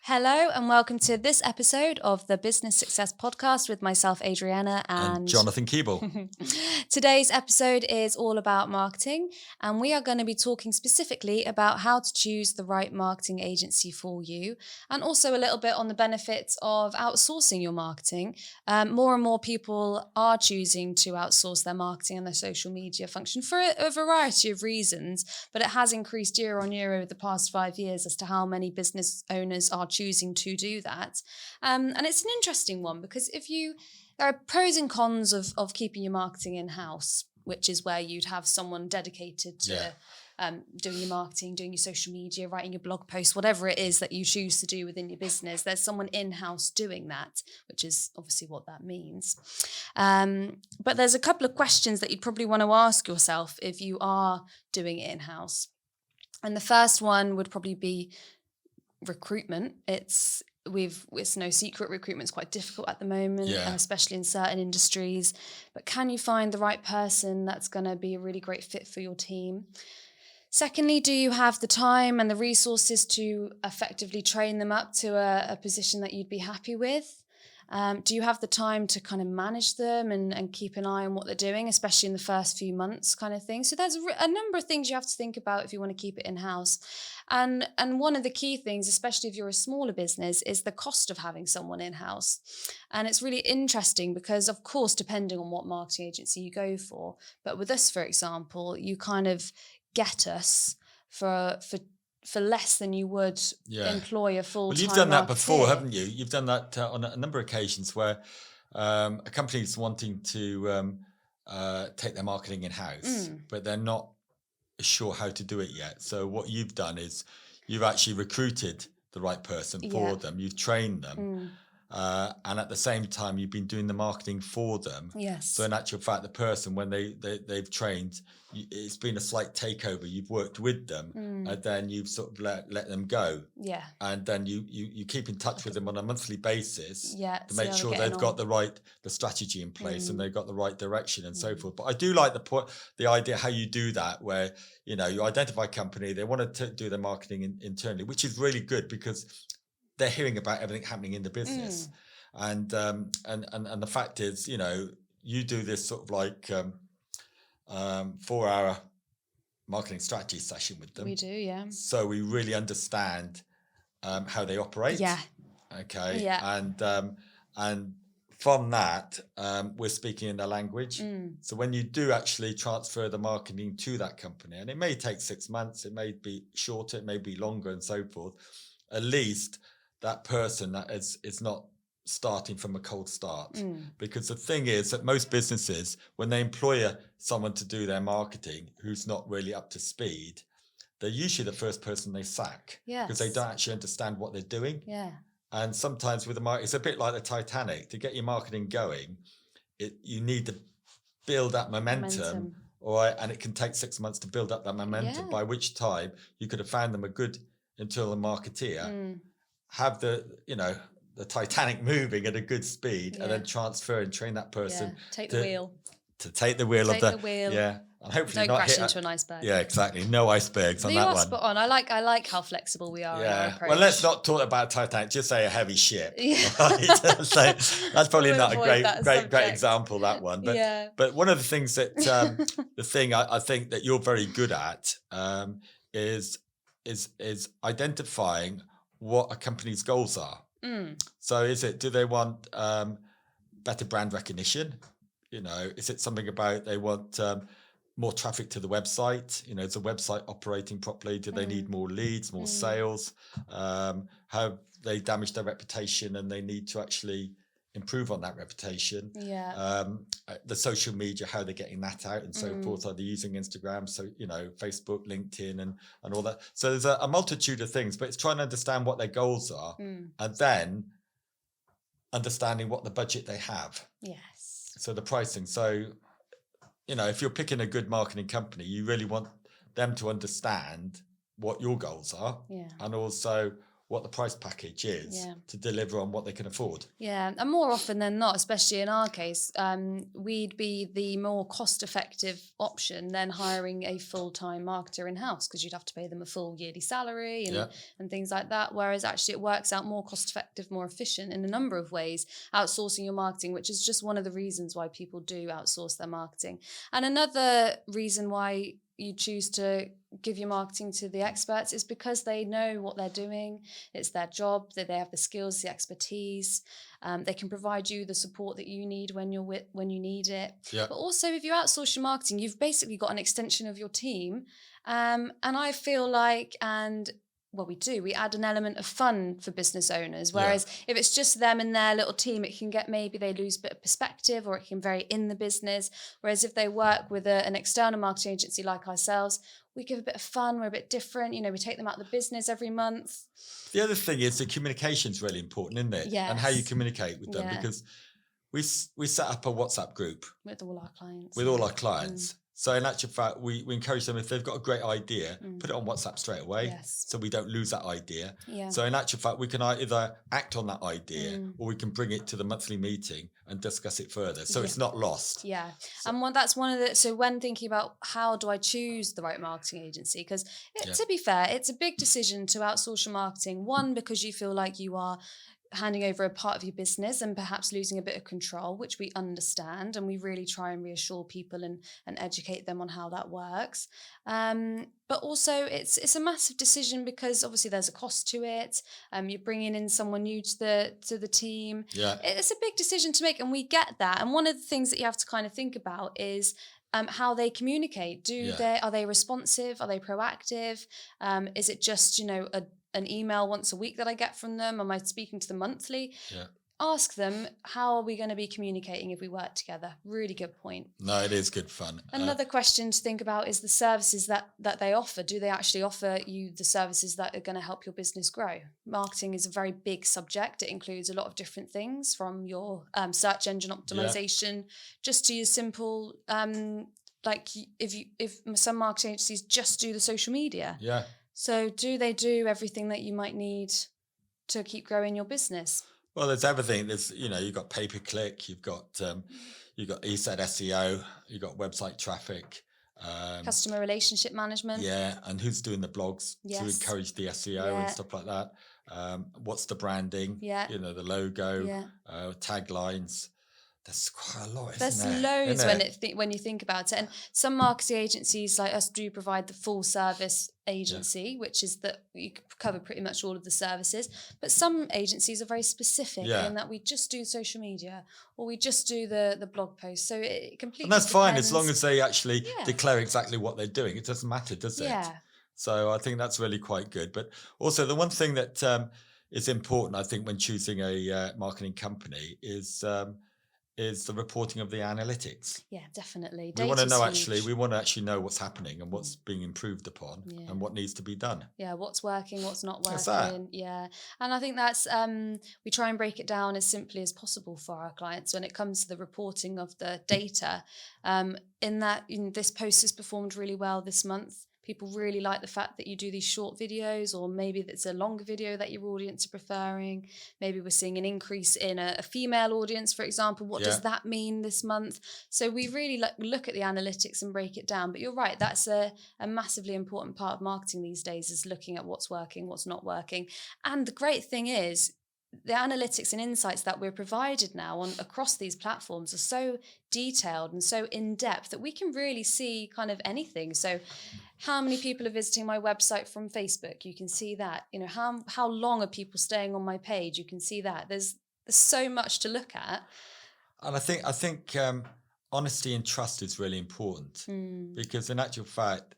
Hello and welcome to this episode of the Business Success Podcast with myself, Adriana, And Jonathan Keeble. Today's episode is all about marketing, and we are going to be talking specifically about how to choose the right marketing agency for you, and also a little bit on the benefits of outsourcing your marketing. More and more people are choosing to outsource their marketing and their social media function for a variety of reasons, but it has increased year on year over the past 5 years as to how many business owners are choosing to do that. And it's an interesting one because there are pros and cons of keeping your marketing in-house, which is where you'd have someone dedicated to doing your marketing, doing your social media, writing your blog posts, whatever it is that you choose to do within your business. There's someone in-house doing that, which is obviously what that means. But there's a couple of questions that you'd probably want to ask yourself if you are doing it in-house. And the first one would probably be recruitment. It's no secret, recruitment's quite difficult at the moment, especially in certain industries. But can you find the right person that's going to be a really great fit for your team? Secondly, do you have the time and the resources to effectively train them up to a position that you'd be happy with? Do you have the time to kind of manage them and keep an eye on what they're doing, especially in the first few months kind of thing? So there's a number of things you have to think about if you want to keep it in-house. And one of the key things, especially if you're a smaller business, is the cost of having someone in-house. And it's really interesting because, of course, depending on what marketing agency you go for, but with us, for example, you kind of get us for less than you would employ a full-time. Well, you've done that before, haven't you? You've done that on a number of occasions where a company's wanting to take their marketing in-house, but they're not sure how to do it yet. So what you've done is you've actually recruited the right person for them. You've trained them. And at the same time, you've been doing the marketing for them. Yes. So in actual fact, the person, when they've trained, it's been a slight takeover. You've worked with them, and then you've sort of let them go. Yeah. And then you keep in touch with them on a monthly basis to make sure they've got the strategy in place and they've got the right direction and so forth. But I do like the idea how you do that, where you identify a company, they want to do their marketing internally, which is really good because they're hearing about everything happening in the business. And the fact is, you do this sort of like 4-hour marketing strategy session with them. We do, yeah. So we really understand how they operate. Yeah. Okay. Yeah. And from that, we're speaking in their language. So when you do actually transfer the marketing to that company, and it may take 6 months, it may be shorter, it may be longer and so forth, at least that person that is not starting from a cold start. Because the thing is that most businesses, when they employ someone to do their marketing who's not really up to speed, they're usually the first person they sack. Because they don't actually understand what they're doing. Yeah. And sometimes with the market, it's a bit like the Titanic. To get your marketing going, you need to build that momentum. And it can take 6 months to build up that momentum, by which time you could have found them a good internal marketeer, have the Titanic moving at a good speed, and then transfer and train that person take the wheel of the wheel. And hopefully don't crash into an iceberg. Yeah, exactly. No icebergs on that one. Spot on. I like how flexible we are in our approach. Well, let's not talk about Titanic. Just say a heavy ship. Right? So that's probably not a great example, that one. But one of the things that the thing I think that you're very good at is identifying what a company's goals are. So do they want better brand recognition? Is it something about they want more traffic to the website? Is the website operating properly? Do they need more leads, more sales? Have they damaged their reputation and they need to actually improve on that reputation? The social media, how they're getting that out and so forth. Are they using Instagram? So, Facebook, LinkedIn and all that. So there's a multitude of things, but it's trying to understand what their goals are and then understanding what the budget they have. Yes. So the pricing. So, if you're picking a good marketing company, you really want them to understand what your goals are and also what the price package is Yeah. to deliver on what they can afford. Yeah, and more often than not, especially in our case, we'd be the more cost-effective option than hiring a full-time marketer in-house, because you'd have to pay them a full yearly salary Yeah. and things like that. Whereas actually it works out more cost-effective, more efficient in a number of ways, outsourcing your marketing, which is just one of the reasons why people do outsource their marketing. And another reason why you choose to give your marketing to the experts is because they know what they're doing. It's their job, that they have the skills, the expertise. They can provide you the support that you need when you need it. Yeah. But also, if you outsource your marketing, you've basically got an extension of your team. And I feel like, we add an element of fun for business owners. Whereas if it's just them and their little team, it can get, maybe they lose a bit of perspective, or it can very in the business. Whereas if they work with an external marketing agency like ourselves, we give a bit of fun, we're a bit different, we take them out of the business every month. The other thing is the communication is really important, isn't it? Yes. And how you communicate with them, Yeah. because we set up a WhatsApp group With all our clients. with all our clients. So in actual fact, we encourage them, if they've got a great idea, put it on WhatsApp straight away. Yes. So we don't lose that idea. Yeah. So in actual fact, we can either act on that idea or we can bring it to the monthly meeting and discuss it further. So it's not lost. Yeah. And that's one of the, so when thinking about how do I choose the right marketing agency, because to be fair, it's a big decision to outsource your marketing. One, because you feel like you are handing over a part of your business and perhaps losing a bit of control, which we understand, and we really try and reassure people and educate them on how that works. But also it's a massive decision, because obviously there's a cost to it. You're bringing in someone new to the team. Yeah. It's a big decision to make, and we get that. And one of the things that you have to kind of think about is how they communicate. Are they responsive? Are they proactive? Is it just, an email once a week that I get from them? Am I speaking to them monthly? Yeah. Ask them, how are we going to be communicating if we work together? Really good point. No, it is good fun. Another question to think about is the services that they offer. Do they actually offer you the services that are going to help your business grow? Marketing is a very big subject. It includes a lot of different things, from your search engine optimization, just to your simple, like if some marketing agencies just do the social media. Yeah. So do they do everything that you might need to keep growing your business? Well, there's everything. There's, you've got pay-per-click, you've got ESET SEO, you've got website traffic, customer relationship management. Yeah, and who's doing the blogs to encourage the SEO and stuff like that. What's the branding? Yeah. The logo, taglines. There's quite a lot, isn't there? There's loads when you think about it. And some marketing agencies like us do provide the full service agency, which is that you cover pretty much all of the services. But some agencies are very specific in that we just do social media, or we just do the blog posts. So it completely And that's depends. fine, as long as they actually declare exactly what they're doing. It doesn't matter, does it? Yeah. So I think that's really quite good. But also the one thing that is important, I think, when choosing a marketing company is the reporting of the analytics. Yeah, definitely. We want to actually know what's happening and what's being improved upon and what needs to be done. Yeah, what's working, what's not working. Yeah. And I think that's we try and break it down as simply as possible for our clients when it comes to the reporting of the data. This post has performed really well this month. People really like the fact that you do these short videos, or maybe it's a longer video that your audience are preferring. Maybe we're seeing an increase in a female audience, for example. What does that mean this month? So we really look at the analytics and break it down. But you're right, that's a massively important part of marketing these days, is looking at what's working, what's not working. And the great thing is, the analytics and insights that we're provided now across these platforms are so detailed and so in-depth that we can really see kind of anything. So how many people are visiting my website from Facebook? You can see that. How long are people staying on my page? You can see that. There's so much to look at. And I think honesty and trust is really important, because in actual fact,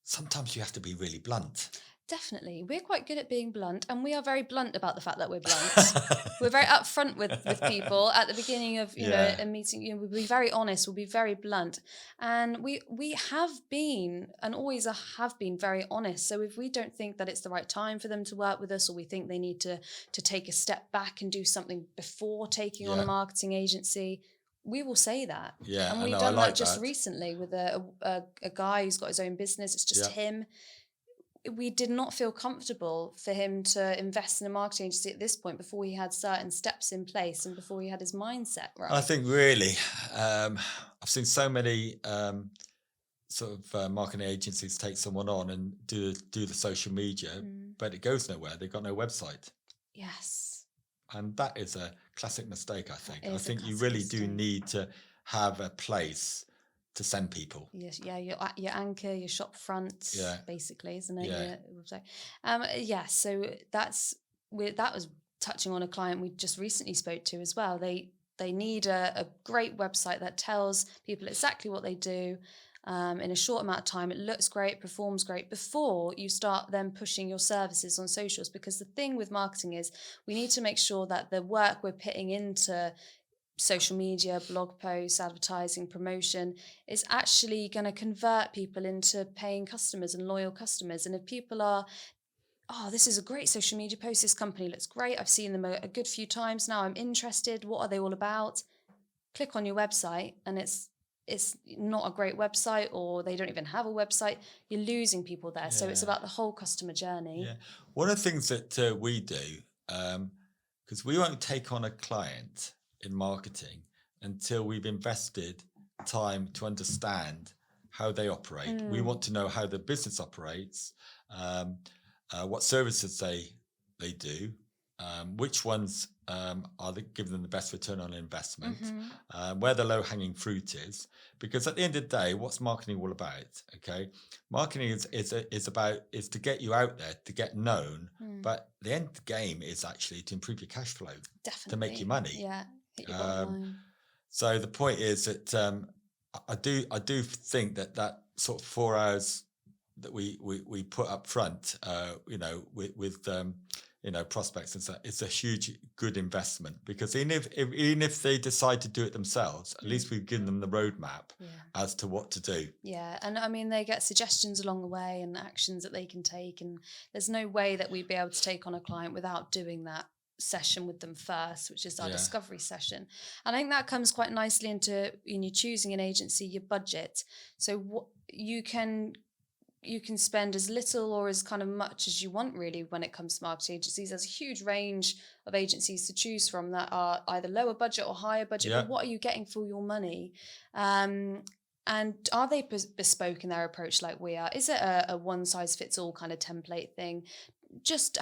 sometimes you have to be really blunt. Definitely. We're quite good at being blunt, and we are very blunt about the fact that we're blunt. We're very upfront with people at the beginning of a meeting. We'll be very honest, we'll be very blunt. And we have been, and always have been, very honest. So if we don't think that it's the right time for them to work with us, or we think they need to take a step back and do something before taking on a marketing agency, we will say that. Yeah, and we've done that just recently with a guy who's got his own business. It's just him. we did not feel comfortable for him to invest in a marketing agency at this point before he had certain steps in place and before he had his mindset I right. think really, I've seen so many marketing agencies take someone on and do the social media, but it goes nowhere. They've got no website. Yes. And that is a classic mistake, I think. That I is a think you classic really do mistake. need to have a place to send people. Yes, yeah, your anchor, your shop front, Yeah. basically, isn't it? Yeah. Your website. Yeah. So that was touching on a client we just recently spoke to as well. They need a great website that tells people exactly what they do. In a short amount of time, it looks great, performs great before you start then pushing your services on socials. Because the thing with marketing is we need to make sure that the work we're putting into social media, blog posts, advertising, promotion is actually going to convert people into paying customers and loyal customers. And if people are, oh, this is a great social media post, this company looks great, I've seen them a good few times now, I'm interested, what are they all about? Click on your website and it's not a great website, or they don't even have a website, you're losing people there. So it's Yeah. about the whole customer journey. Yeah. One of the things that we do, because we won't take on a client in marketing until we've invested time to understand how they operate. We want to know how the business operates, what services they do, which ones give them the best return on investment, where the low hanging fruit is. Because at the end of the day, what's marketing all about? Okay, marketing is to get you out there, to get known, but the end game is actually to improve your cash flow, Definitely. to make you money. Yeah, hit your bottom line. So the point is that I do think that sort of 4 hours that we put up front, with prospects and stuff, it's a huge good investment, because even if they decide to do it themselves, at least we've given them the roadmap as to what to do. Yeah, and I mean, they get suggestions along the way and actions that they can take, and there's no way that we'd be able to take on a client without doing that session with them first, which is our discovery session. And I think that comes quite nicely into, when you're choosing an agency, your budget. So what you can spend as little or as kind of much as you want, really, when it comes to marketing agencies. There's a huge range of agencies to choose from that are either lower budget or higher budget. But what are you getting for your money? And are they bespoke in their approach like we are? Is it a one size fits all kind of template thing? Just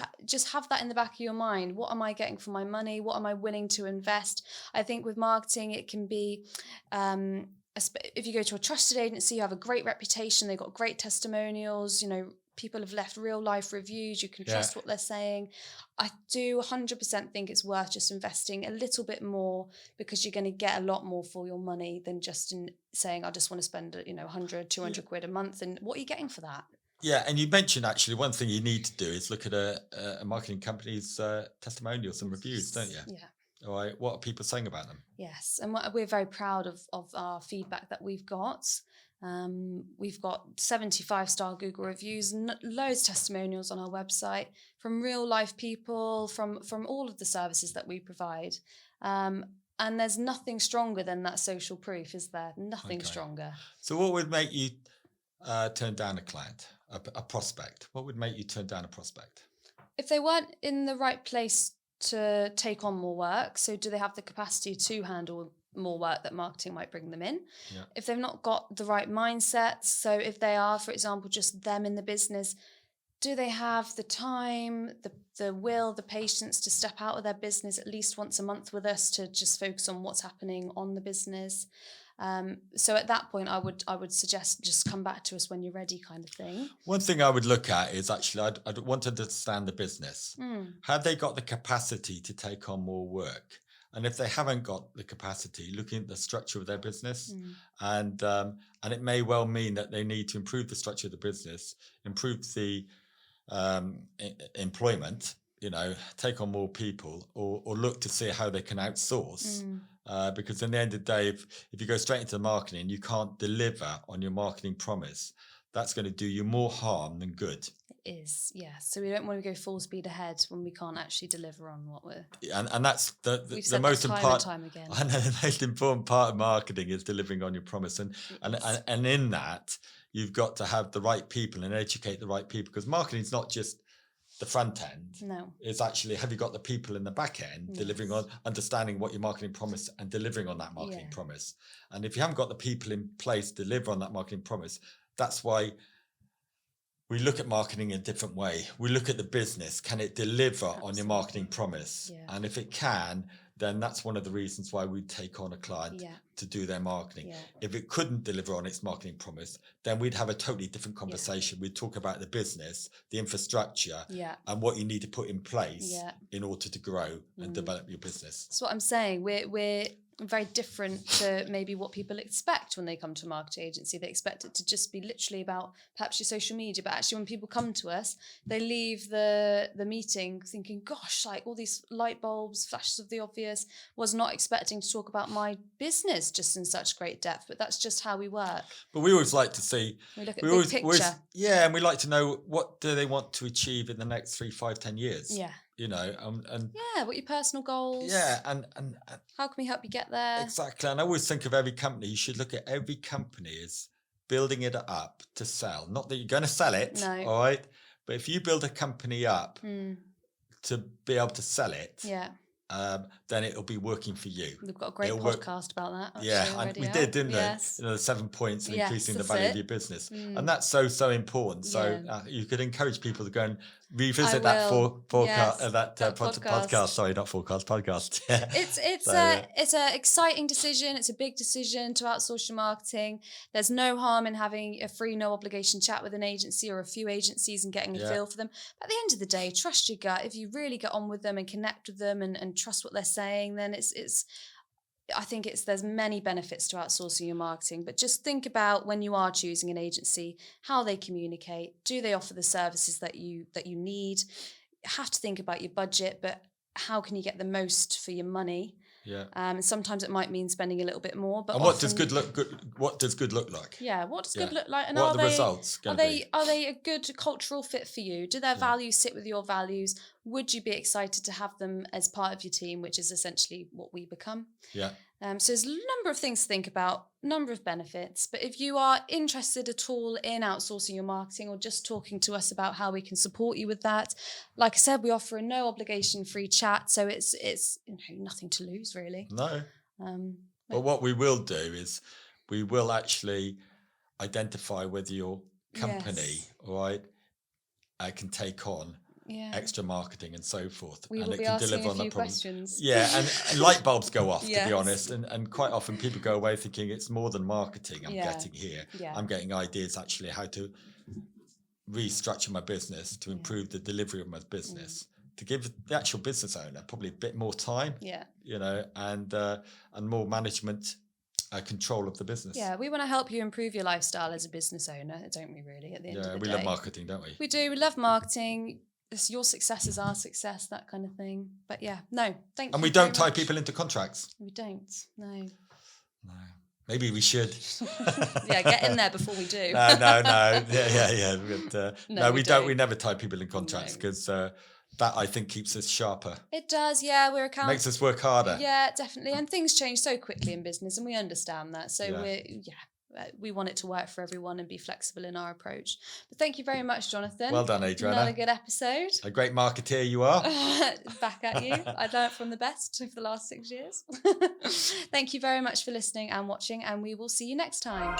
have that in the back of your mind. What am I getting for my money? What am I willing to invest? I think with marketing, it can be, if you go to a trusted agency, you have a great reputation, they've got great testimonials, people have left real life reviews, you can trust what they're saying. I do 100% think it's worth just investing a little bit more, because you're going to get a lot more for your money than just in saying, I just want to spend 100, 200 quid a month. And what are you getting for that? Yeah, and you mentioned actually one thing you need to do is look at a marketing company's testimonials and reviews, don't you? Yeah. All right, what are people saying about them? Yes, and we're very proud of our feedback that we've got. We've got 75-star Google reviews, loads of testimonials on our website from real life people, from all of the services that we provide. And there's nothing stronger than that social proof, is there? Nothing stronger. So what would make you turn down a client, a prospect? What would make you turn down a prospect? If they weren't in the right place to take on more work, so do they have the capacity to handle more work that marketing might bring them in? If they've not got the right mindset, so if they are, for example, just them in the business, do they have the time, the will, the patience to step out of their business at least once a month with us to just focus on what's happening on the business? So at that point, I would suggest just come back to us when you're ready, kind of thing. One thing I would look at is actually I'd want to understand the business. Have they got the capacity to take on more work? And if they haven't got the capacity, looking at the structure of their business, and it may well mean that they need to improve the structure of the business, improve the employment, take on more people, or look to see how they can outsource. Because in the end of the day, if you go straight into marketing, you can't deliver on your marketing promise. That's going to do you more harm than good. It is, yeah. So we don't want to go full speed ahead when we can't actually deliver on what we're. And that's the most important. Time again. And the most important part of marketing is delivering on your promise, and in that you've got to have the right people and educate the right people, because marketing is not just the front end. No. It's actually, have you got the people in the back end delivering on, understanding what your marketing promise and delivering on that marketing promise. And if you haven't got the people in place to deliver on that marketing promise, that's why we look at marketing in a different way. We look at the business. Can it deliver on your marketing promise? Yeah. And if it can, then that's one of the reasons why we take on a client to do their marketing. Yeah. If it couldn't deliver on its marketing promise, then we'd have a totally different conversation. We'd talk about the business, the infrastructure, and what you need to put in place in order to grow and develop your business. That's what I'm saying. We're very different to maybe what people expect when they come to a marketing agency. They expect it to just be literally about perhaps your social media, but actually when people come to us, they leave the meeting thinking, gosh, like all these light bulbs, flashes of the obvious, was not expecting to talk about my business just in such great depth, but that's just how we work. But we always like to see, we look at the big picture. And we like to know, what do they want to achieve in the next 3, 5, 10 years? Yeah. You know, and what your personal goals? Yeah, and how can we help you get there? Exactly. And I always think of every company. You should look at every company as building it up to sell. Not that you're going to sell it, all right? But if you build a company up to be able to sell it, then it'll be working for you. We've got a great podcast about that. And we did, didn't we? You know, the 7 points of increasing the value of your business. And that's so important. So you could encourage people to go and revisit that podcast. Sorry, not forecast, podcast. It's an exciting decision. It's a big decision to outsource your marketing. There's no harm in having a free, no obligation chat with an agency or a few agencies and getting a feel for them. But at the end of the day, trust your gut. If you really get on with them and connect with them and trust what they're saying, then there's many benefits to outsourcing your marketing. But just think about, when you are choosing an agency, how they communicate. Do they offer the services that you need? You have to think about your budget, but how can you get the most for your money? And sometimes it might mean spending a little bit more. But what does good look like? Yeah, what does good look like? And what are the results going to be? Are they a good cultural fit for you? Do their values sit with your values? Would you be excited to have them as part of your team, which is essentially what we become? So there's a number of things to think about, number of benefits. But if you are interested at all in outsourcing your marketing, or just talking to us about how we can support you with that, like I said, we offer a no obligation free chat. So it's nothing to lose, really. No. But what we will do is we will actually identify whether your company, can take on extra marketing and so forth, we and will it be can asking deliver on a few that problem. questions. And light bulbs go off, to be honest, and quite often people go away thinking it's more than marketing I'm getting here. I'm getting ideas actually how to restructure my business to improve the delivery of my business, to give the actual business owner probably a bit more time, you know, and more management control of the business. We want to help you improve your lifestyle as a business owner, don't we, really, at the end of the day? We love marketing, don't we? We do. We love marketing. Your success is our success, that kind of thing. But thank you. And we don't tie people into contracts. We don't, no. Maybe we should. Get in there before we do. No. But, no, we don't. We never tie people in contracts, because that, I think, keeps us sharper. It does, we're accountable. Makes us work harder. Yeah, definitely. And things change so quickly in business, and we understand that. So we want it to work for everyone and be flexible in our approach. But thank you very much, Jonathan. Well done, Adriana. Another good episode. A great marketeer you are. Back at you. I learned from the best for the last 6 years. Thank you very much for listening and watching, and we will see you next time.